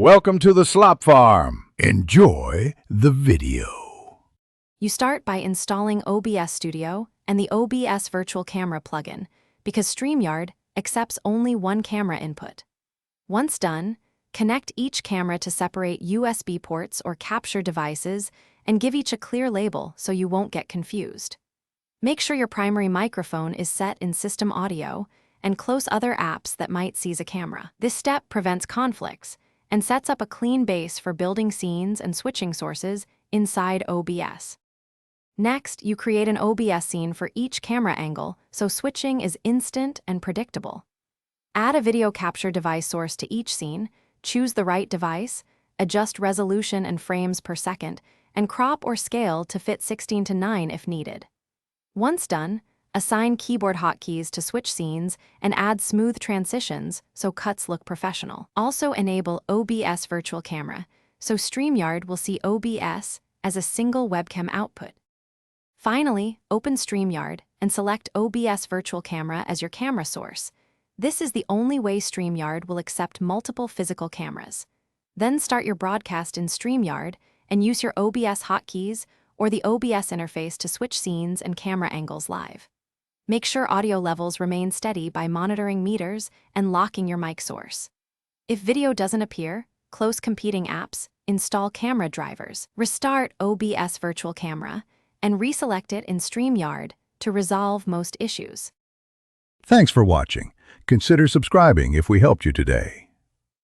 Welcome to the Slop Farm. Enjoy the video. You start by installing OBS Studio and the OBS Virtual Camera plugin because Streamyard accepts only one camera input. Once done, connect each camera to separate USB ports or capture devices and give each a clear label so you won't get confused. Make sure your primary microphone is set in system audio and close other apps that might seize a camera. This step prevents conflicts and sets up a clean base for building scenes and switching sources inside OBS. Next, you create an OBS scene for each camera angle so switching is instant and predictable. Add a video capture device source to each scene, choose the right device, adjust resolution and frames per second, and crop or scale to fit 16:9 if needed. Once done, assign keyboard hotkeys to switch scenes and add smooth transitions so cuts look professional. Also enable OBS Virtual Camera, so Streamyard will see OBS as a single webcam output. Finally, open Streamyard and select OBS Virtual Camera as your camera source. This is the only way Streamyard will accept multiple physical cameras. Then start your broadcast in Streamyard and use your OBS hotkeys or the OBS interface to switch scenes and camera angles live. Make sure audio levels remain steady by monitoring meters and locking your mic source. If video doesn't appear, close competing apps, install camera drivers, restart OBS Virtual Camera, and reselect it in Streamyard to resolve most issues. Thanks for watching. Consider subscribing if we helped you today.